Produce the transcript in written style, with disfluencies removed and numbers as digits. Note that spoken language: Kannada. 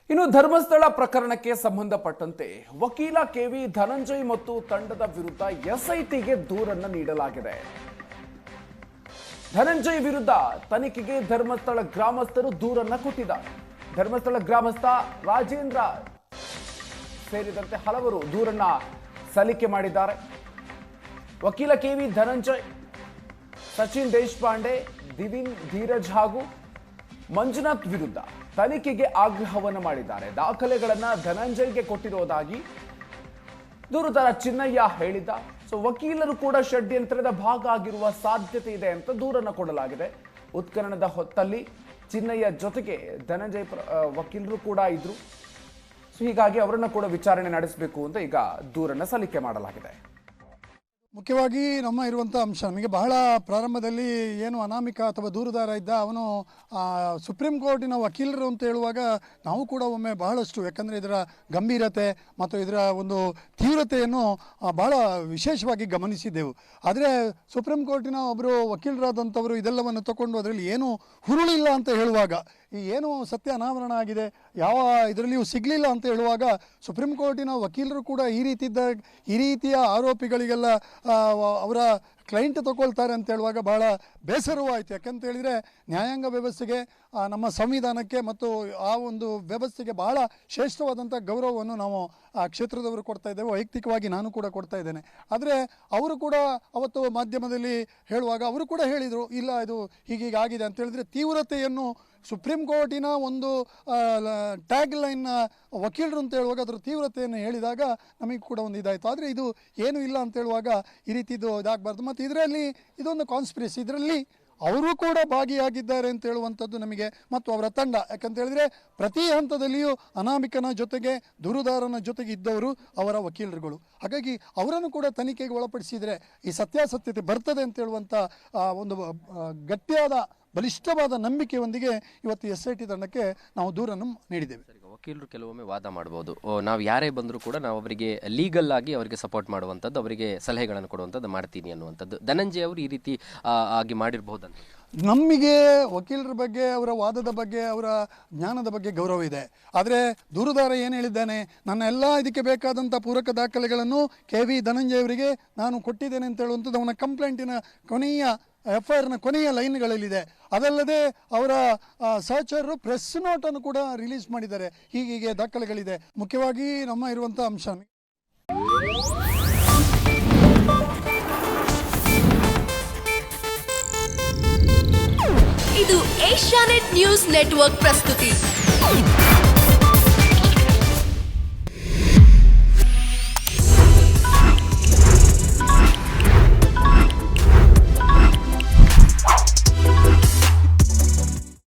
ಇನ್ನು ಧರ್ಮಸ್ಥಳ ಪ್ರಕರಣಕ್ಕೆ ಸಂಬಂಧಪಟ್ಟಂತೆ ವಕೀಲ ಕೆವಿ ಧನಂಜಯ್ ಮತ್ತು ತಂಡದ ವಿರುದ್ಧ ಎಸ್ಐಟಿಗೆ ದೂರನ್ನು ನೀಡಲಾಗಿದೆ. ಧನಂಜಯ್ ವಿರುದ್ಧ ತನಿಖೆಗೆ ಧರ್ಮಸ್ಥಳ ಗ್ರಾಮಸ್ಥರು ದೂರನ್ನು ಕೊಟ್ಟಿದ್ದಾರೆ. ಧರ್ಮಸ್ಥಳ ಗ್ರಾಮಸ್ಥ ರಾಜೇಂದ್ರ ಸೇರಿದಂತೆ ಹಲವರು ದೂರನ್ನ ಸಲ್ಲಿಕೆ ಮಾಡಿದ್ದಾರೆ. ವಕೀಲ ಕೆವಿ ಧನಂಜಯ್, ಸಚಿನ್ ದೇಶಪಾಂಡೆ, ದಿವಿನ್ ಧೀರಜ್ ಹಾಗೂ ಮಂಜುನಾಥ್ ವಿರುದ್ಧ ತನಿಖೆಗೆ ಆಗ್ರಹವನ್ನು ಮಾಡಿದ್ದಾರೆ. ದಾಖಲೆಗಳನ್ನ ಧನಂಜಯ್ಗೆ ಕೊಟ್ಟಿರುವುದಾಗಿ ದೂರುದಾರ ಚಿನ್ನಯ್ಯ ಹೇಳಿದ್ದ. ವಕೀಲರು ಕೂಡ ಷಡ್ಯಂತ್ರದ ಭಾಗ ಆಗಿರುವ ಸಾಧ್ಯತೆ ಇದೆ ಅಂತ ದೂರನ್ನ ಕೊಡಲಾಗಿದೆ. ಉತ್ಖನನದ ಹೊತ್ತಲ್ಲಿ ಚಿನ್ನಯ್ಯ ಜೊತೆಗೆ ಧನಂಜಯ್ ವಕೀಲರು ಕೂಡ ಇದ್ರು. ಹೀಗಾಗಿ ಅವರನ್ನ ಕೂಡ ವಿಚಾರಣೆ ನಡೆಸಬೇಕು ಅಂತ ಈಗ ದೂರನ್ನ ಸಲ್ಲಿಕೆ ಮಾಡಲಾಗಿದೆ. ಮುಖ್ಯವಾಗಿ ನಮ್ಮ ಇರುವಂಥ ಅಂಶ ನಮಗೆ ಬಹಳ ಪ್ರಾರಂಭದಲ್ಲಿ ಏನು ಅನಾಮಿಕ ಅಥವಾ ದೂರುದಾರ ಇದ್ದ ಅವನು ಸುಪ್ರೀಂ ಕೋರ್ಟಿನ ವಕೀಲರು ಅಂತ ಹೇಳುವಾಗ ನಾವು ಕೂಡ ಒಮ್ಮೆ ಬಹಳಷ್ಟು, ಯಾಕಂದರೆ ಇದರ ಗಂಭೀರತೆ ಮತ್ತು ಇದರ ಒಂದು ತೀವ್ರತೆಯನ್ನು ಬಹಳ ವಿಶೇಷವಾಗಿ ಗಮನಿಸಿದ್ದೆವು. ಆದರೆ ಸುಪ್ರೀಂ ಕೋರ್ಟಿನ ಒಬ್ಬರು ವಕೀಲರಾದಂಥವರು ಇದೆಲ್ಲವನ್ನು ತಗೊಂಡು ಅದರಲ್ಲಿ ಏನೂ ಹುರುಳಿಲ್ಲ ಅಂತ ಹೇಳುವಾಗ, ಈ ಏನು ಸತ್ಯ ಅನಾವರಣ ಆಗಿದೆ, ಯಾವ ಇದರಲ್ಲಿಯೂ ಸಿಗಲಿಲ್ಲ ಅಂತ ಹೇಳುವಾಗ ಸುಪ್ರೀಂ ಕೋರ್ಟಿನ ವಕೀಲರು ಕೂಡ ಈ ರೀತಿಯ ಆರೋಪಿಗಳಿಗೆಲ್ಲ ಅವರ ಕ್ಲೈಂಟ್ ತಗೊಳ್ತಾರೆ ಅಂತ ಹೇಳುವಾಗ ಬಹಳ ಬೇಸರವೂ ಆಯಿತು. ಯಾಕಂತ ಹೇಳಿದರೆ ನ್ಯಾಯಾಂಗ ವ್ಯವಸ್ಥೆಗೆ, ನಮ್ಮ ಸಂವಿಧಾನಕ್ಕೆ ಮತ್ತು ಆ ಒಂದು ವ್ಯವಸ್ಥೆಗೆ ಬಹಳ ಶ್ರೇಷ್ಠವಾದಂಥ ಗೌರವವನ್ನು ನಾವು ಆ ಕ್ಷೇತ್ರದವರು ಕೊಡ್ತಾ ಇದ್ದೇವೆ. ವೈಯಕ್ತಿಕವಾಗಿ ನಾನು ಕೂಡ ಕೊಡ್ತಾ ಇದ್ದೇನೆ. ಆದರೆ ಅವರು ಕೂಡ ಅವತ್ತು ಮಾಧ್ಯಮದಲ್ಲಿ ಹೇಳುವಾಗ ಅವರು ಕೂಡ ಹೇಳಿದರು, ಇಲ್ಲ ಇದು ಹೀಗೀಗ ಆಗಿದೆ ಅಂತ ಹೇಳಿದರೆ ತೀವ್ರತೆಯನ್ನು ಸುಪ್ರೀಂ ಕೋರ್ಟಿನ ಒಂದು ಟ್ಯಾಗ್ ಲೈನ್ನ ವಕೀಲರು ಅಂತ ಹೇಳುವಾಗ ಅದರ ತೀವ್ರತೆಯನ್ನು ಹೇಳಿದಾಗ ನಮಗೆ ಕೂಡ ಒಂದು ಇದಾಯಿತು. ಆದರೆ ಇದು ಏನೂ ಇಲ್ಲ ಅಂತ ಹೇಳುವಾಗ ಈ ರೀತಿದು ಇದಾಗಬಾರ್ದು. ಮತ್ತು ಇದರಲ್ಲಿ ಇದೊಂದು ಕಾನ್ಸ್ಪಿರಸಿ, ಇದರಲ್ಲಿ ಅವರು ಕೂಡ ಭಾಗಿಯಾಗಿದ್ದಾರೆ ಅಂತ ಹೇಳುವಂಥದ್ದು ನಮಗೆ, ಮತ್ತು ಅವರ ತಂಡ, ಯಾಕಂತ ಹೇಳಿದರೆ ಪ್ರತಿ ಹಂತದಲ್ಲಿಯೂ ಅನಾಮಿಕನ ಜೊತೆಗೆ ದೂರುದಾರನ ಜೊತೆಗೆ ಇದ್ದವರು ಅವರ ವಕೀಲರುಗಳು. ಹಾಗಾಗಿ ಅವರನ್ನು ಕೂಡ ತನಿಖೆಗೆ ಒಳಪಡಿಸಿದರೆ ಈ ಸತ್ಯಾಸತ್ಯತೆ ಬರ್ತದೆ ಅಂತ ಹೇಳುವಂಥ ಒಂದು ಗಟ್ಟಿಯಾದ ಬಲಿಷ್ಠವಾದ ನಂಬಿಕೆಯೊಂದಿಗೆ ಇವತ್ತು SIT ತಂಡಕ್ಕೆ ನಾವು ದೂರನ್ನು ನೀಡಿದ್ದೇವೆ. ವಕೀಲರು ಕೆಲವೊಮ್ಮೆ ವಾದ ಮಾಡ್ಬೋದು, ನಾವು ಯಾರೇ ಬಂದರೂ ಕೂಡ ನಾವು ಅವರಿಗೆ ಲೀಗಲ್ ಆಗಿ ಅವರಿಗೆ ಸಪೋರ್ಟ್ ಮಾಡುವಂಥದ್ದು, ಅವರಿಗೆ ಸಲಹೆಗಳನ್ನು ಕೊಡುವಂಥದ್ದು ಮಾಡ್ತೀನಿ ಅನ್ನುವಂಥದ್ದು. ಧನಂಜಯ್ ಅವರು ಈ ರೀತಿ ಆಗಿ ಮಾಡಿರ್ಬೋದಂತ. ನಮಗೆ ವಕೀಲರ ಬಗ್ಗೆ, ಅವರ ವಾದದ ಬಗ್ಗೆ, ಅವರ ಜ್ಞಾನದ ಬಗ್ಗೆ ಗೌರವ ಇದೆ. ಆದರೆ ದೂರುದಾರ ಏನು ಹೇಳಿದ್ದಾನೆ, ನನ್ನ ಎಲ್ಲ ಇದಕ್ಕೆ ಬೇಕಾದಂಥ ಪೂರಕ ದಾಖಲೆಗಳನ್ನು KV ಧನಂಜಯ್ ಅವರಿಗೆ ನಾನು ಕೊಟ್ಟಿದ್ದೇನೆ ಅಂತ ಹೇಳುವಂಥದ್ದು ಅವನ ಕಂಪ್ಲೇಂಟಿನ ಕೊನೆಯ FIRನ ಕೊನೆಯ ಲೈನ್ಗಳಲ್ಲಿದೆ. ಅದಲ್ಲದೆ ಅವರ ಸಹಚರರು ಪ್ರೆಸ್ ನೋಟನ್ನು ಕೂಡ ರಿಲೀಸ್ ಮಾಡಿದ್ದಾರೆ. ಹೀಗೆ ದಾಖಲೆಗಳಿದೆ. ಮುಖ್ಯವಾಗಿ ನಮ್ಮ ಇರುವಂಥ ಅಂಶ ಇದು ಏಷ್ಯಾನೆಟ್ ನ್ಯೂಸ್ ನೆಟ್ವರ್ಕ್ ಪ್ರಸ್ತುತಿ.